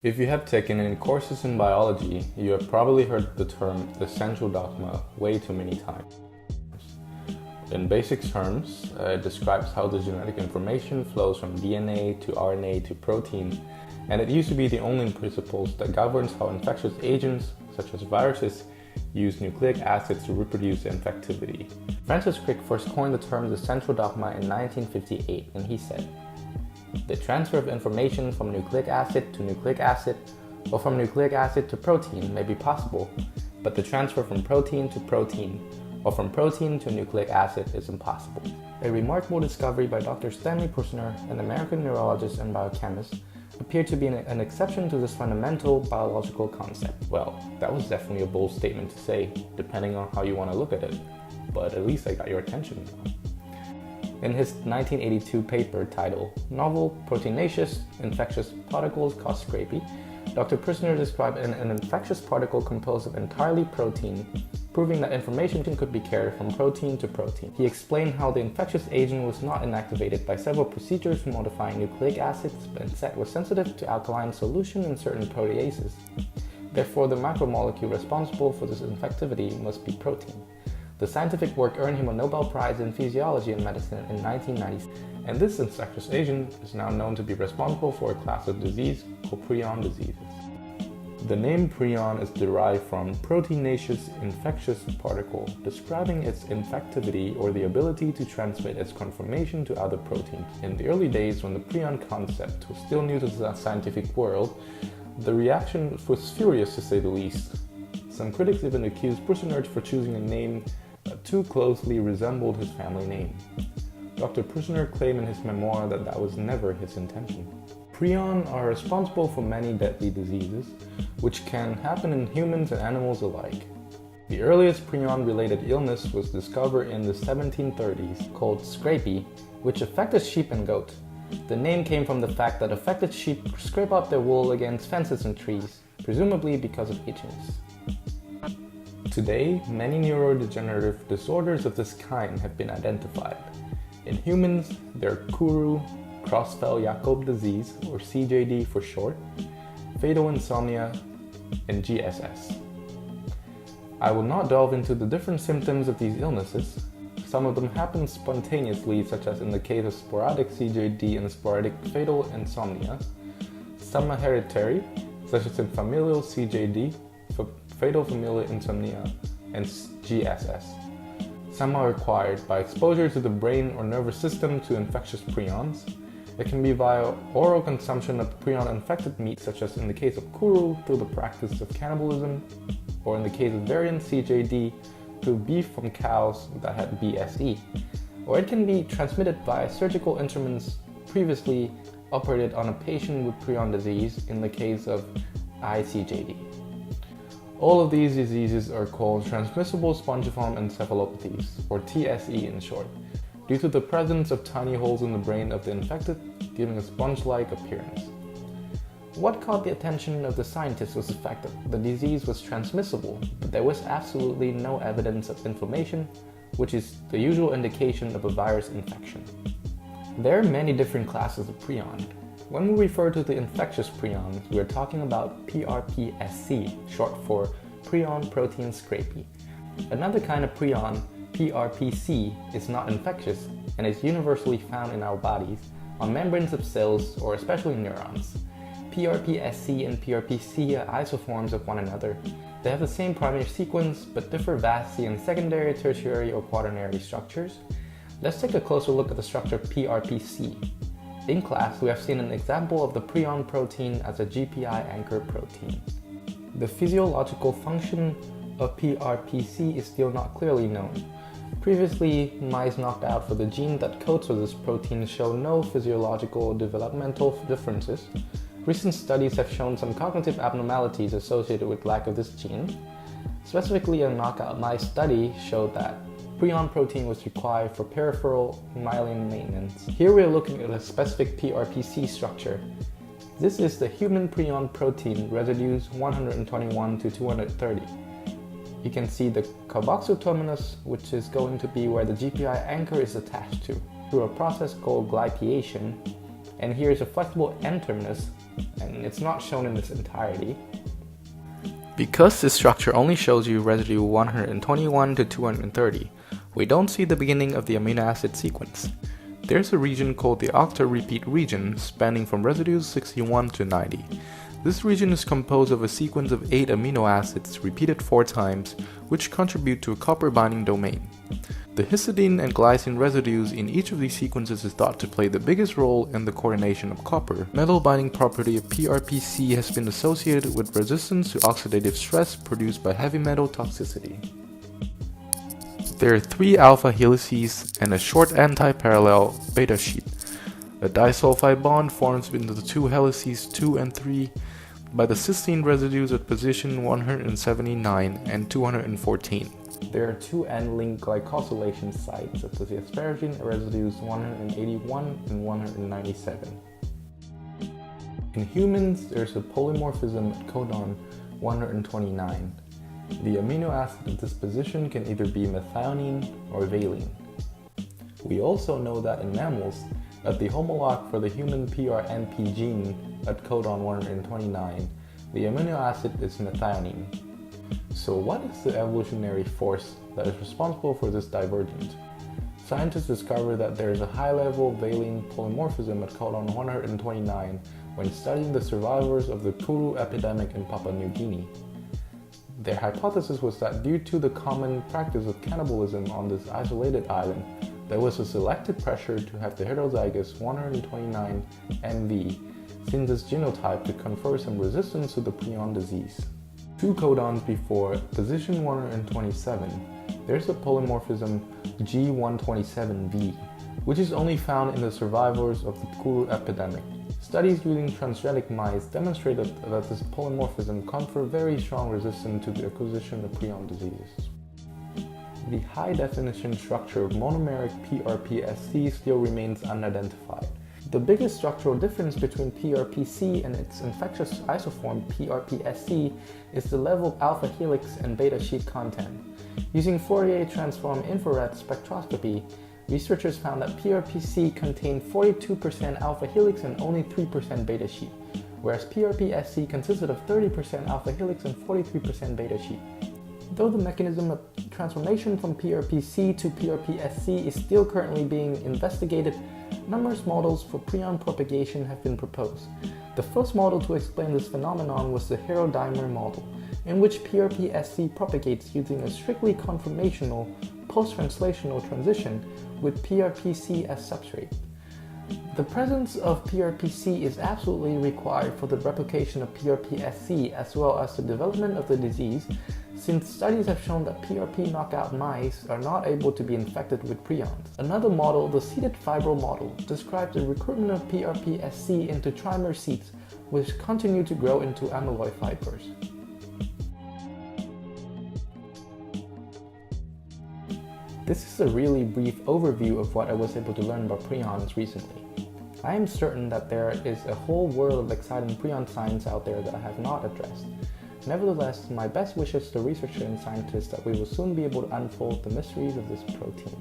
If you have taken any courses in biology, you have probably heard the term the central dogma way too many times. In basic terms, it describes how the genetic information flows from DNA to RNA to protein, and it used to be the only principles that governs how infectious agents, such as viruses, use nucleic acids to reproduce infectivity. Francis Crick first coined the term the central dogma in 1958, and he said, "The transfer of information from nucleic acid to nucleic acid, or from nucleic acid to protein may be possible, but the transfer from protein to protein, or from protein to nucleic acid is impossible." A remarkable discovery by Dr. Stanley Prisner, an American neurologist and biochemist, appeared to be an exception to this fundamental biological concept. Well, that was definitely a bold statement to say, depending on how you want to look at it, but at least I got your attention. In his 1982 paper titled "Novel Proteinaceous Infectious Particles Cause Scrapie," Dr. Prisner described an infectious particle composed of entirely protein, proving that information could be carried from protein to protein. He explained how the infectious agent was not inactivated by several procedures modifying nucleic acids, but instead was sensitive to alkaline solution in certain proteases. Therefore, the macromolecule responsible for this infectivity must be protein. The scientific work earned him a Nobel Prize in Physiology and Medicine in 1990, and this infectious agent is now known to be responsible for a class of disease called prion diseases. The name prion is derived from proteinaceous infectious particle, describing its infectivity or the ability to transmit its conformation to other proteins. In the early days, when the prion concept was still new to the scientific world, the reaction was furious to say the least. Some critics even accused Prisner for choosing a name that too closely resembled his family name. Dr. Prisner claimed in his memoir that that was never his intention. Prion are responsible for many deadly diseases, which can happen in humans and animals alike. The earliest prion-related illness was discovered in the 1730s, called scrapie, which affected sheep and goat. The name came from the fact that affected sheep scrape up their wool against fences and trees, presumably because of itchiness. Today, many neurodegenerative disorders of this kind have been identified. In humans, they're Kuru, Creutzfeldt-Jakob disease, or CJD for short, fatal insomnia, and GSS. I will not delve into the different symptoms of these illnesses. Some of them happen spontaneously, such as in the case of sporadic CJD and sporadic fatal insomnia. Some are hereditary, such as in familial CJD, fatal familial insomnia, and GSS. Some are acquired by exposure to the brain or nervous system to infectious prions. It can be via oral consumption of prion-infected meat, such as in the case of Kuru, through the practice of cannibalism, or in the case of variant CJD, through beef from cows that had BSE. Or it can be transmitted via surgical instruments previously operated on a patient with prion disease in the case of ICJD. All of these diseases are called transmissible spongiform encephalopathies, or TSE in short, due to the presence of tiny holes in the brain of the infected, giving a sponge-like appearance. What caught the attention of the scientists was the fact that the disease was transmissible, but there was absolutely no evidence of inflammation, which is the usual indication of a virus infection. There are many different classes of prion. When we refer to the infectious prions, we are talking about PRPSC, short for prion protein scrapie. Another kind of prion, PRPC, is not infectious and is universally found in our bodies on membranes of cells or especially neurons. PRPSC and PRPC are isoforms of one another. They have the same primary sequence but differ vastly in secondary, tertiary, or quaternary structures. Let's take a closer look at the structure PRPC. In class, we have seen an example of the prion protein as a GPI anchor protein. The physiological function of PRPC is still not clearly known. Previously, mice knocked out for the gene that codes for this protein show no physiological or developmental differences. Recent studies have shown some cognitive abnormalities associated with lack of this gene. Specifically, a knockout mice study showed that prion protein was required for peripheral myelin maintenance. Here we are looking at a specific PRPC structure. This is the human prion protein residues 121 to 230. You can see the carboxyl terminus, which is going to be where the GPI anchor is attached to, through a process called glycation. And here's a flexible N terminus, and it's not shown in its entirety. Because this structure only shows you residue 121 to 230, we don't see the beginning of the amino acid sequence. There's a region called the octa-repeat region spanning from residues 61 to 90. This region is composed of a sequence of 8 amino acids repeated 4 times, which contribute to a copper binding domain. The histidine and glycine residues in each of these sequences is thought to play the biggest role in the coordination of copper. Metal binding property of PRPC has been associated with resistance to oxidative stress produced by heavy metal toxicity. There are 3 alpha helices and a short anti-parallel beta sheet. A disulfide bond forms between the 2 helices 2 and 3 by the cysteine residues at position 179 and 214. There are 2 end-link glycosylation sites at the asparagine residues 181 and 197. In humans, there's a polymorphism at codon 129. The amino acid at this position can either be methionine or valine. We also know that in mammals, at the homolog for the human PRNP gene at codon 129, the amino acid is methionine. So what is the evolutionary force that is responsible for this divergence? Scientists discovered that there is a high-level valine polymorphism at codon 129 when studying the survivors of the Kuru epidemic in Papua New Guinea. Their hypothesis was that due to the common practice of cannibalism on this isolated island, there was a selected pressure to have the heterozygous 129 MV seen this genotype to confer some resistance to the Prion disease. 2 codons before position 127, there's a polymorphism G127V, which is only found in the survivors of the Kuru epidemic. Studies using transgenic mice demonstrated that this polymorphism conferred very strong resistance to the acquisition of prion diseases. The high-definition structure of monomeric PRPSC still remains unidentified. The biggest structural difference between PRPC and its infectious isoform PRPSC is the level of alpha helix and beta sheet content. Using Fourier transform infrared spectroscopy, researchers found that PRPC contained 42% alpha helix and only 3% beta sheet, whereas PRPSC consisted of 30% alpha helix and 43% beta sheet. Though the mechanism of transformation from PRPC to PRPSC is still currently being investigated, numerous models for prion propagation have been proposed. The first model to explain this phenomenon was the heterodimer model, in which PRPSC propagates using a strictly conformational post-translational transition with PRPC as substrate. The presence of PRPC is absolutely required for the replication of PRPSC as well as the development of the disease, since studies have shown that PRP knockout mice are not able to be infected with prions. Another model, the seeded fibro model, describes the recruitment of PRPSC into trimer seeds, which continue to grow into amyloid fibers. This is a really brief overview of what I was able to learn about prions recently. I am certain that there is a whole world of exciting prion science out there that I have not addressed. Nevertheless, my best wishes to researchers and scientists that we will soon be able to unfold the mysteries of this protein.